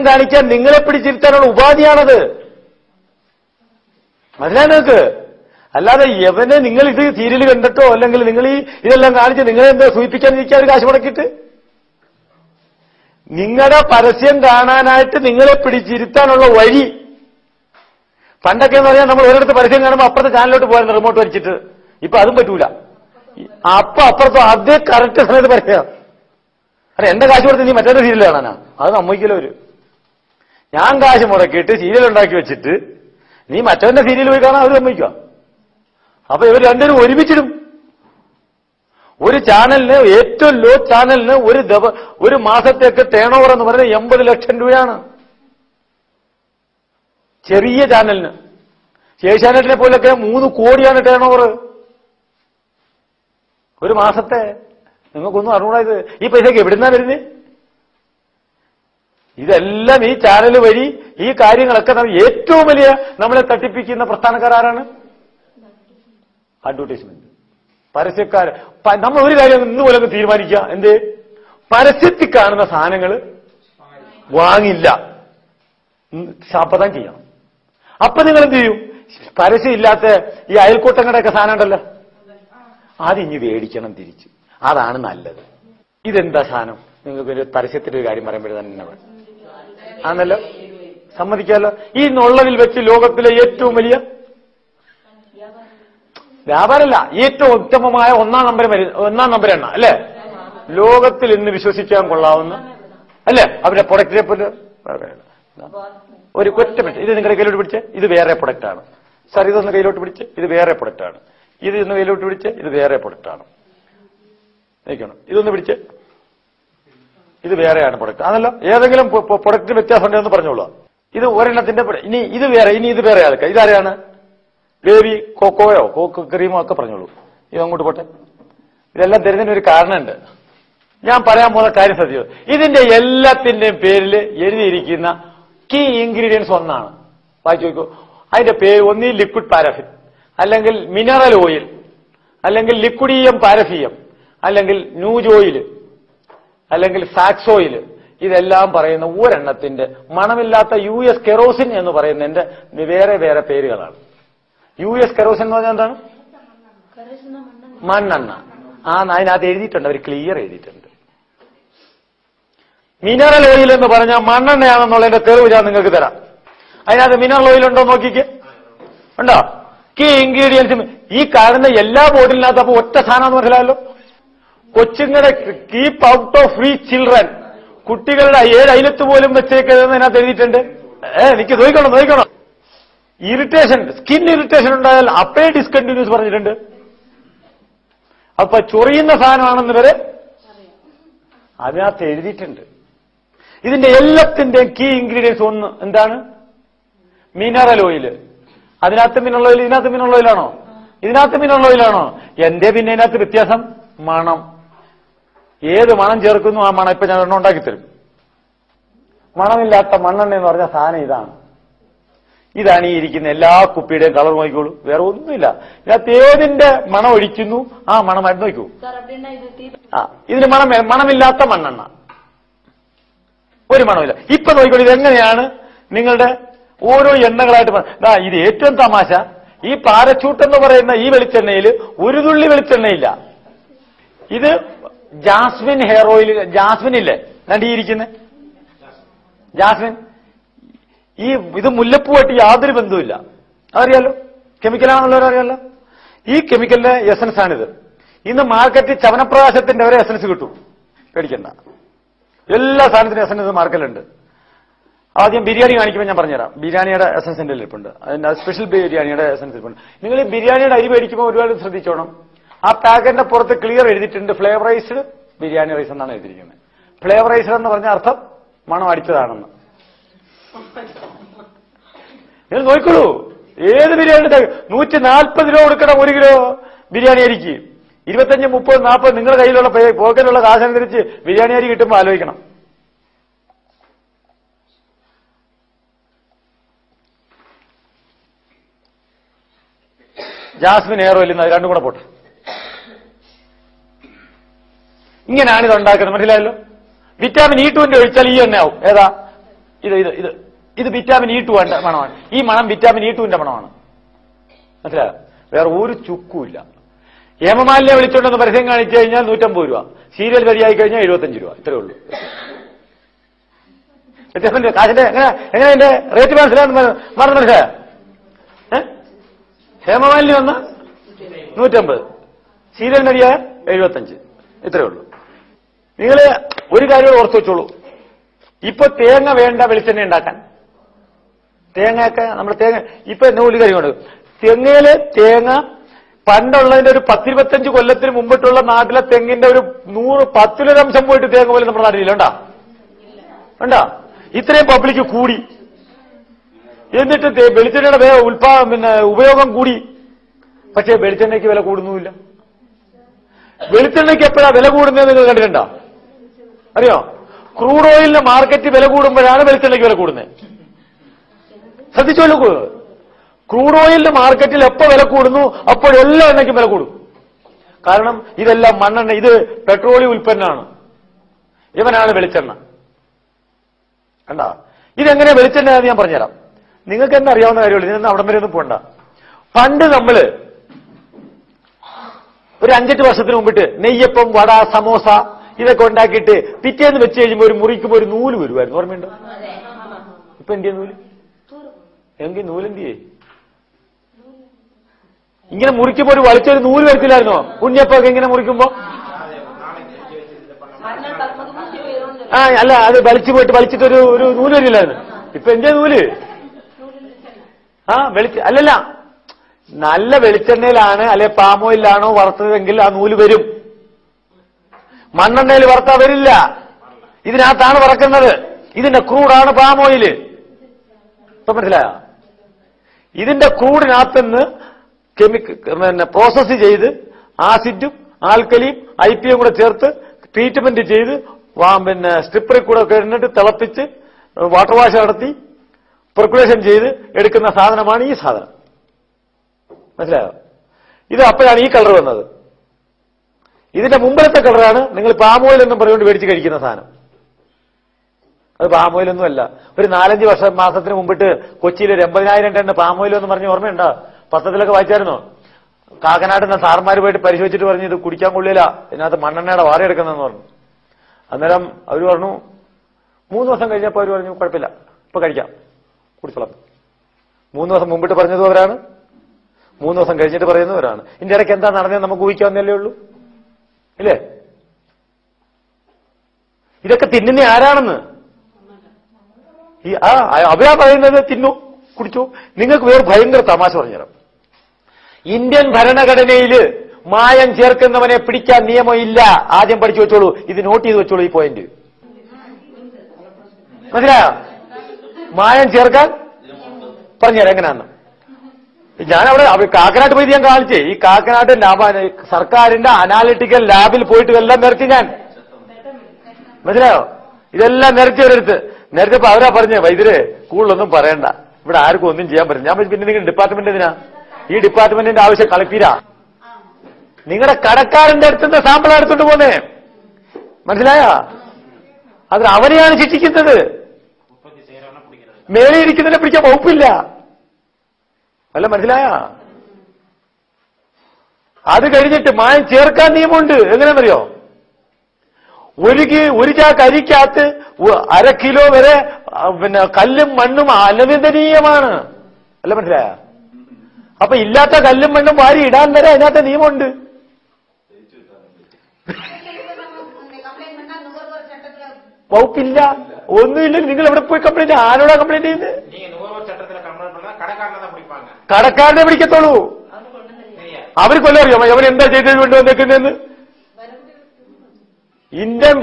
കാണിക്കാൻ നിങ്ങളെ പിടിച്ചിരുത്താനുള്ള ഉപാധിയാണത്. മനസ്സിലായി നിങ്ങൾക്ക്? അല്ലാതെ യവനെ നിങ്ങൾ ഇത് സീരിയൽ കണ്ടിട്ടോ അല്ലെങ്കിൽ നിങ്ങൾ ഇതെല്ലാം കാണിച്ച് നിങ്ങളെ എന്താ സൂചിപ്പിക്കാനിരിക്കാൻ ഒരു കാശ് മുടക്കിയിട്ട് നിങ്ങളുടെ പരസ്യം കാണാനായിട്ട് നിങ്ങളെ പിടിച്ചിരുത്താനുള്ള വഴി. പണ്ടൊക്കെ എന്ന് പറഞ്ഞാൽ നമ്മൾ ഒരിടത്ത് പരസ്യം കാണുമ്പോൾ അപ്പുറത്തെ ചാനലിലോട്ട് പോയാൽ റിമോട്ട് വലിച്ചിട്ട്, ഇപ്പൊ അതും പറ്റൂല. അപ്പുറത്തോ അതേ കറക്റ്റ് സമയത്ത് പരസ്യം. അല്ല, എന്റെ കാശ് കൊടുത്ത് നീ മറ്റൊരു സീരിയൽ കാണാനാ? അത് സമ്മതിക്കില്ല അവര്. ഞാൻ കാശ് മുടക്കിയിട്ട് സീരിയൽ ഉണ്ടാക്കി വെച്ചിട്ട് നീ മറ്റവന്റെ സീരിയൽ പോയി കാണാൻ അവർ സമ്മതിക്കുക. അപ്പൊ ഇവർ രണ്ടുപേരും ഒരുമിച്ചിടും. ഒരു ചാനലിന്, ഏറ്റവും ലോ ചാനലിന് ഒരു മാസത്തേക്ക് ടേൺ ഓവർ എന്ന് പറയുന്നത് 80 ലക്ഷം രൂപയാണ്. ചെറിയ ചാനലിന്. ഏഷ്യാനെറ്റിനെ പോലൊക്കെ 3 കോടിയാണ് ടേൺ ഓവർ ഒരു മാസത്തെ. നിങ്ങൾക്കൊന്നും അറിഞ്ഞൂടാ ഇത്. ഈ പൈസക്ക് എവിടുന്നാ വരുന്നത്? ഇതെല്ലാം ഈ ചാനൽ വഴി ഈ കാര്യങ്ങളൊക്കെ ഏറ്റവും വലിയ നമ്മളെ തട്ടിപ്പിക്കുന്ന പ്രസ്ഥാനക്കാരാണ് അഡ്വർടൈസ്മെന്റ്, പരസ്യക്കാർ. നമ്മൾ ഒരു കാര്യം ഇന്ന് പോലെ തീരുമാനിക്കുക, എന്ത്? പരസ്യത്തിൽ കാണുന്ന സാധനങ്ങൾ വാങ്ങില്ല, ശാപതം ചെയ്യണം. അപ്പൊ നിങ്ങൾ എന്ത് ചെയ്യും? പരസ്യം ഇല്ലാത്ത ഈ അയൽക്കൂട്ടങ്ങളുടെയൊക്കെ സാധനം ഉണ്ടല്ലോ, അതിഞ്ഞ് മേടിക്കണം തിരിച്ച്. അതാണ് നല്ലത്. ഇതെന്താ സാധനം? നിങ്ങൾക്ക് ഒരു പരസ്യത്തിന്റെ ഒരു കാര്യം പറയുമ്പോൾ തന്നെ ആണല്ലോ, സമ്മതിക്കാമല്ലോ. ഈ നുള്ളതിൽ വെച്ച് ലോകത്തിലെ ഏറ്റവും വലിയ വ്യാപാരമല്ല, ഏറ്റവും ഉത്തമമായ ഒന്നാം നമ്പർ എണ്ണ അല്ലേ ലോകത്തിൽ ഇന്ന് വിശ്വസിക്കാൻ കൊള്ളാവുന്ന അല്ലേ അവരുടെ പ്രൊഡക്റ്റിനെ പോലെ. ഒരു ഒറ്റ മിനിറ്റ്, ഇത് നിങ്ങളുടെ കയ്യിലോട്ട് പിടിച്ച്, ഇത് വേറെ പ്രൊഡക്റ്റാണ് സാർ. ഇതൊന്ന് കയ്യിലോട്ട് പിടിച്ച്, ഇത് വേറെ പ്രൊഡക്റ്റാണ്. ഇതൊന്ന് കയ്യിലോട്ട് പിടിച്ച്, ഇത് വേറെ പ്രൊഡക്റ്റാണ്. നയിക്കണം. ഇതൊന്ന് പിടിച്ച്, ഇത് വേറെയാണ് പ്രൊഡക്റ്റ്. അതല്ലോ, ഏതെങ്കിലും പ്രൊഡക്റ്റിന് വ്യത്യാസം ഉണ്ടെന്ന് പറഞ്ഞോളൂ. ഇത് ഒരെണ്ണത്തിന്റെ, ഇനി ഇത് വേറെ, ഇനി ഇത് വേറെ ആൾക്കാർ. ഇതാരെയാണ്? ബേബി കോക്കോയോ കോക്കോ ക്രീമോ ഒക്കെ പറഞ്ഞോളൂ. ഇതങ്ങോട്ട് പോട്ടെ. ഇതെല്ലാം തരുന്നതിന് ഒരു കാരണമുണ്ട്. ഞാൻ പറയാൻ പോകുന്ന കാര്യം ശ്രദ്ധിച്ചു. ഇതിന്റെ എല്ലാത്തിന്റെയും പേരിൽ എഴുതിയിരിക്കുന്ന കീ ഇൻഗ്രീഡിയൻസ് ഒന്നാണ്. വായിച്ചു നോക്കൂ. അതിന്റെ പേര് ഒന്നീ ലിക്വിഡ് പാരഫിൻ, അല്ലെങ്കിൽ മിനറൽ ഓയിൽ, അല്ലെങ്കിൽ ലിക്വിഡിയം പാരഫിയം, അല്ലെങ്കിൽ ന്യൂജ് ഓയിൽ, അല്ലെങ്കിൽ ഫാക്സ് ഓയിൽ. ഇതെല്ലാം പറയുന്ന ഒരെണ്ണത്തിന്റെ മണമില്ലാത്ത US കെറോസിൻ എന്ന് പറയുന്നതിന്റെ വേറെ വേറെ പേരുകളാണ്. US കെറോസിൻ എന്ന് പറഞ്ഞാൽ എന്താണ്? മണ്ണെണ്ണ. അതിനകത്ത് എഴുതിയിട്ടുണ്ട്, അവർ ക്ലിയർ എഴുതിയിട്ടുണ്ട്. മിനറൽ ഓയിൽ എന്ന് പറഞ്ഞാൽ മണ്ണെണ്ണയാണെന്നുള്ളതിന്റെ തെളിവ് ഞാൻ നിങ്ങൾക്ക് തരാം. അതിനകത്ത് മിനറൽ ഓയിൽ ഉണ്ടോ നോക്കിക്ക്. ഉണ്ടോ? കീ ഇൻഗ്രീഡിയൻസ് ഈ കാണുന്ന എല്ലാ ബോട്ടിലിനകത്ത് അപ്പൊ ഒറ്റ സാധനം മനസ്സിലായല്ലോ. കൊച്ചുങ്ങളുടെ keep out of free children, കുട്ടികളുടെ 7 അയലത്ത് പോലും വെച്ചേക്കുന്നതിനകത്ത് എഴുതിയിട്ടുണ്ട്. എനിക്ക് നോക്കണം. ഇറിറ്റേഷൻ, സ്കിൻ ഇറിറ്റേഷൻ ഉണ്ടായാൽ അപ്പേ ഡിസ്കണ്ടിന്യൂസ് പറഞ്ഞിട്ടുണ്ട്. അപ്പൊ ചൊറിയുന്ന സാധനമാണെന്ന് വരെ അതിനകത്ത് എഴുതിയിട്ടുണ്ട്. ഇതിന്റെ എല്ലാത്തിന്റെയും കീ ഇൻഗ്രീഡിയൻസ് ഒന്ന് എന്താണ്? Mineral oil. അതിനകത്ത് മിനറൽ ഓയിൽ, ഇതിനകത്ത് മിനറൽ ഓയിലാണോ? ഇതിനകത്ത് മിനറൽ ഓയിലാണോ? എന്റെ പിന്നെ ഇതിനകത്ത് വ്യത്യാസം മണം. ഏത് മണം ചേർക്കുന്നു ആ മണം ഇപ്പൊ ഞാൻ എണ്ണ ഉണ്ടാക്കി തരും. മണമില്ലാത്ത മണ്ണെണ്ണ എന്ന് പറഞ്ഞ സാധനം ഇതാണ്. ഇതാണ് ഈ ഇരിക്കുന്ന എല്ലാ കുപ്പിയുടെയും കളർ നോക്കിക്കോളൂ. വേറെ ഒന്നുമില്ല. ഇതിനകത്ത് ഏതിന്റെ മണം ഒഴിക്കുന്നു ആ മണം മരുന്ന് നോക്കൂ. ഇതിന് മണമില്ലാത്ത മണ്ണെണ്ണ, ഒരു മണമില്ല. ഇപ്പൊ നോക്കിക്കോളൂ. ഇതെങ്ങനെയാണ് നിങ്ങളുടെ ഓരോ എണ്ണകളായിട്ട്. ഇത് ഏറ്റവും തമാശ, ഈ പാരച്യൂട്ട് എന്ന് പറയുന്ന ഈ വെളിച്ചെണ്ണയിൽ ഒരു തുള്ളി വെളിച്ചെണ്ണയില്ല. ഇത് ജാസ്മിൻ ഹെയർ ഓയിൽ. ജാസ്മിൻ ഇല്ലേ നടിയിരിക്കുന്നത് ജാസ്മിൻ, ഇത് മുല്ലപ്പൂവായിട്ട് യാതൊരു ബന്ധവുമില്ല. അതറിയാലോ, കെമിക്കലാണെന്നുള്ളവർ അറിയാലോ. ഈ കെമിക്കലിന്റെ എസൻസ് ആണിത്. ഇന്ന് മാർക്കറ്റിൽ ചവനപ്രകാശത്തിന്റെ വരെ എസൻസ് കിട്ടും, പേടിക്കണ്ട. എല്ലാ സാധനത്തിനും എസൻസ് മാർക്കറ്റിലുണ്ട്. ആദ്യം ബിരിയാണി കാണിക്കുമ്പോൾ ഞാൻ പറഞ്ഞുതരാം. ബിരിയാണിയുടെ എസൻസിന്റെ ഇരിപ്പുണ്ട്, അതിന്റെ സ്പെഷ്യൽ ബിരിയാണിയുടെ എസൻസ് ഇരിപ്പുണ്ട്. നിങ്ങൾ ഈ ബിരിയാണിയുടെ അരി മേടിക്കുമ്പോൾ ഒരുപാട് ശ്രദ്ധിച്ചോണം. ആ പാക്കറ്റിന്റെ പുറത്ത് ക്ലിയർ എഴുതിയിട്ടുണ്ട് ഫ്ലേവറൈസ്ഡ് ബിരിയാണി റൈസ് എന്നാണ് എഴുതിയിരിക്കുന്നത്. ഫ്ലേവറൈസ്ഡ് എന്ന് പറഞ്ഞ അർത്ഥം മണം അടിച്ചതാണെന്ന്. നിങ്ങൾ നോക്കിക്കോളൂ. ഏത് ബിരിയാണി 140 രൂപ കൊടുക്കണം 1 കിലോ ബിരിയാണി അരിക്ക്. 25, 30, 40 നിങ്ങളുടെ കയ്യിലുള്ള പോക്കറ്റിലുള്ള കാശനുസരിച്ച് ബിരിയാണി അരി കിട്ടുമ്പോൾ ആലോചിക്കണം. ജാസ്മിൻ ഹെയർ ഓയിൽ രണ്ടും കൂടെ പോട്ടെ. ഇങ്ങനെയാണ് ഇത് ഉണ്ടാക്കുന്നത്, മനസ്സിലായല്ലോ. വിറ്റാമിൻ E2 ഒഴിച്ചാൽ ഈ എണ്ണയാവും. ഏതാ? ഇത് വിറ്റാമിൻ E2 മണമാണ്. ഈ മണം വിറ്റാമിൻ E2ന്റെ മണമാണ്. മനസ്സിലായോ? വേറെ ഒരു ചുക്കുമില്ല. ഹേമമാലിനെ വിളിച്ചുകൊണ്ടെന്ന് പരസ്യം കാണിച്ചു കഴിഞ്ഞാൽ 150 രൂപ, സീരിയൽ വരിയായി കഴിഞ്ഞാൽ 75 രൂപ. ഇത്രയേ ഉള്ളൂ വ്യത്യാസത്തിന്റെ കാശിന്റെ. എങ്ങനെ എന്റെ റേറ്റ് മനസ്സിലായെന്ന് മനസ്സിലായോ? ഹേമമാലിനി വന്ന 150, സീരിയൽ വരിയായ 75. ഇത്രയേ ഉള്ളൂ. നിങ്ങൾ ഒരു കാര്യം ഓർത്തു വെച്ചോളൂ. ഇപ്പൊ തേങ്ങ വേണ്ട വെളിച്ചെണ്ണ ഉണ്ടാക്കാൻ. തേങ്ങയൊക്കെ നമ്മുടെ തേങ്ങ ഇപ്പൊ എന്നെ ഒരു കാര്യമുണ്ട്. തെങ്ങയില് തേങ്ങ പണ്ടുള്ളതിന്റെ ഒരു 10-25 കൊല്ലത്തിന് മുമ്പിട്ടുള്ള നാട്ടിലെ തെങ്ങിന്റെ ഒരു 100-10 പോയിട്ട് തേങ്ങ പോലെ നമ്മുടെ നാട്ടിലില്ല. ഉണ്ടാ? ഇത്രയും പബ്ലിക് കൂടി, എന്നിട്ട് വെളിച്ചെണ്ണയുടെ ഉപയോഗം കൂടി. പക്ഷേ വെളിച്ചെണ്ണയ്ക്ക് വില കൂടുന്നുമില്ല. വെളിച്ചെണ്ണയ്ക്ക് എപ്പോഴാ വില കൂടുന്നത് നിങ്ങൾ കണ്ടിട്ടുണ്ടോ? അറിയോ? ക്രൂഡ് ഓയിലിന്റെ മാർക്കറ്റ് വില കൂടുമ്പോഴാണ് വെളിച്ചെണ്ണയ്ക്ക് വില കൂടുന്നത്. ശ്രദ്ധിച്ചോളൂ. ക്രൂഡ് ഓയിലിന്റെ മാർക്കറ്റിൽ എപ്പോ വില കൂടുന്നു അപ്പോഴെല്ലാം എണ്ണയ്ക്കും വില കൂടും. കാരണം ഇതെല്ലാം മണ്ണെണ്ണ, ഇത് പെട്രോളിയം ഉൽപ്പന്നമാണ്. ഇവനാണ് വെളിച്ചെണ്ണ. കണ്ടാ? ഇതെങ്ങനെ വെളിച്ചെണ്ണ ഞാൻ പറഞ്ഞുതരാം. നിങ്ങൾക്ക് തന്നെ അറിയാവുന്ന കാര്യമുള്ളൂ. ഇതിനൊന്നും അവിടം വരെ ഒന്നും പോണ്ട. പണ്ട് നമ്മള് ഒരു 5-8 വർഷത്തിന് മുമ്പിട്ട് നെയ്യപ്പം, വട, സമോസ ഇതൊക്കെ ഉണ്ടാക്കിയിട്ട് പിറ്റേന്ന് വെച്ച് കഴിയുമ്പോൾ ഒരു മുറിക്കുമ്പോൾ ഒരു നൂല് വരുമായിരുന്നു. ഓർമ്മയുണ്ടോ? ഇപ്പൊ എന്തിയ നൂല്? എങ്കിൽ നൂലെന്തിയേ? ഇങ്ങനെ മുറിക്കുമ്പോ ഒരു വലിച്ചൊരു നൂല് വരത്തില്ലായിരുന്നോ ഉണ്ണിയപ്പൊക്കെ ഇങ്ങനെ മുറിക്കുമ്പോ? അല്ല, അത് വലിച്ചിട്ടൊരു നൂല് വരില്ലായിരുന്നു. ഇപ്പൊ എന്തിയ നൂല്? അല്ലല്ല, നല്ല വെളിച്ചെണ്ണയിലാണ് അല്ലെ പാം ഓയിലാണോ വറുത്തതെങ്കിൽ ആ നൂല് വരും. മണ്ണെണ്ണയിൽ വറുത്താ വരില്ല. ഇതിനകത്താണ് വറക്കുന്നത്. ഇതിന്റെ ക്രൂഡാണ് പാം ഓയില്. ഇപ്പൊ മനസ്സിലായോ? ഇതിന്റെ ക്രൂഡിനകത്തുനിന്ന് പ്രോസസ് ചെയ്ത് ആസിഡും ആൽക്കലിയും IPA കൂടെ ചേർത്ത് ട്രീറ്റ്മെന്റ് ചെയ്ത് സ്ട്രിപ്പറിൽ കൂടെ കഴിഞ്ഞിട്ട് തിളപ്പിച്ച് വാട്ടർ വാഷ് നടത്തി പെർക്കുലേഷൻ ചെയ്ത് എടുക്കുന്ന സാധനമാണ് ഈ സാധനം. മനസ്സിലായോ? ഇത് അപ്പോഴാണ് ഈ കളർ വന്നത്. ഇതിന്റെ മുമ്പിലത്തെ കളറാണ് നിങ്ങൾ പാം ഓയിൽ എന്നും പറഞ്ഞുകൊണ്ട് മേടിച്ച് കഴിക്കുന്ന സാധനം. അത് പാം ഓയിലൊന്നും അല്ല. ഒരു 4-5 മാസത്തിന് മുമ്പിട്ട് കൊച്ചിയിൽ ഒരു 80,000 ടൺ പാം ഓയിൽ എന്ന് പറഞ്ഞ് ഓർമ്മയുണ്ടോ? പത്രത്തിലൊക്കെ വായിച്ചായിരുന്നോ? കാക്കനാട്ടിൽ സാർമാർ പോയിട്ട് പരിശോധിച്ചിട്ട് പറഞ്ഞു ഇത് കുടിക്കാൻ കൊള്ളില്ല, ഇതിനകത്ത് മണ്ണെണ്ണയുടെ വാറയെടുക്കുന്നതെന്ന് പറഞ്ഞു. അന്നേരം അവർ പറഞ്ഞു 3 ദിവസം കഴിഞ്ഞപ്പോൾ അവർ പറഞ്ഞു കുഴപ്പമില്ല, ഇപ്പൊ കഴിക്കാം, കുടിച്ചോളാം. 3 ദിവസം മുമ്പിട്ട് പറഞ്ഞതും അവരാണ്, 3 ദിവസം കഴിഞ്ഞിട്ട് പറയുന്നവരാണ്. ഇതിന്റെ ഇടയ്ക്ക് എന്താ നടന്നതെന്ന് നമുക്ക് ഊഹിക്കാവുന്നല്ലേ ഉള്ളൂ, ഇല്ലേ? ഇതൊക്കെ തിന്നുന്ന ആരാണെന്ന് അവരാ പറയുന്നത്. തിന്നു, കുടിച്ചു. നിങ്ങൾക്ക് വേറെ ഭയങ്കര തമാശ പറഞ്ഞുതരാം. ഇന്ത്യൻ ഭരണഘടനയിൽ മായം ചേർക്കുന്നവനെ പിടിക്കാൻ നിയമം ഇല്ല. ആദ്യം പഠിച്ചു വെച്ചോളൂ, ഇത് നോട്ട് ചെയ്ത് വെച്ചോളൂ ഈ പോയിന്റ്. മനസ്സിലായോ? മായം ചേർക്കാൻ പറഞ്ഞുതരാം എങ്ങനെയാന്ന്. ഞാനവിടെ കാക്കനാട്ട് പോയി ഞാൻ കാണിച്ചേ. ഈ കാക്കനാട്ട് സർക്കാരിന്റെ അനാലിറ്റിക്കൽ ലാബിൽ പോയിട്ട് എല്ലാം നിരത്തി ഞാൻ. മനസ്സിലായോ? ഇതെല്ലാം നിരത്തി ഒരിടത്ത് നിരത്തിയപ്പോ അവരാ പറഞ്ഞേ വൈദ്യരെ കൂടുതലൊന്നും പറയണ്ട, ഇവിടെ ആർക്കും ഒന്നും ചെയ്യാൻ പറ്റില്ല. ഞാൻ പിന്നെ നിങ്ങൾ ഡിപ്പാർട്ട്മെന്റ് എന്തിനാ? ഈ ഡിപ്പാർട്ട്മെന്റിന്റെ ആവശ്യം കളക്ടീരാ. നിങ്ങളുടെ കടക്കാരന്റെ അടുത്തുനിന്ന് സാമ്പിൾ എടുത്തോണ്ട് പോന്നേ. മനസ്സിലായോ? അത് അവനെയാണ് ശിക്ഷിക്കുന്നത്. മേലെ ഇരിക്കുന്നതിനെ പിടിക്കാൻ വകുപ്പില്ല. അല്ല, മനസ്സിലായ? അത് കഴിഞ്ഞിട്ട് മായം ചേർക്കാൻ നിയമമുണ്ട്. എങ്ങനെയാണെന്നറിയോ? ഒരു ചാക്ക് അരിക്കകത്ത് 1/2 കിലോ വരെ കല്ലും മണ്ണും അനവദനീയമാണ്. അല്ല, മനസ്സിലായ? അപ്പൊ ഇല്ലാത്ത കല്ലും മണ്ണും വാരി ഇടാൻ വരെ അതിനകത്ത് നിയമമുണ്ട്. വകുപ്പില്ല, ഒന്നുമില്ലെങ്കിൽ നിങ്ങൾ എവിടെ പോയി കംപ്ലൈന്റ്? ആരോടാ കംപ്ലൈന്റ് ചെയ്യുന്നത്? കടക്കാരനെ പിടിക്കത്തുള്ളൂ. അവർ കൊല്ലറിയോ അവൻ എന്താ ചെയ്തത് കൊണ്ടുവന്നേക്കുന്നതെന്ന്? ഇന്ത്യൻ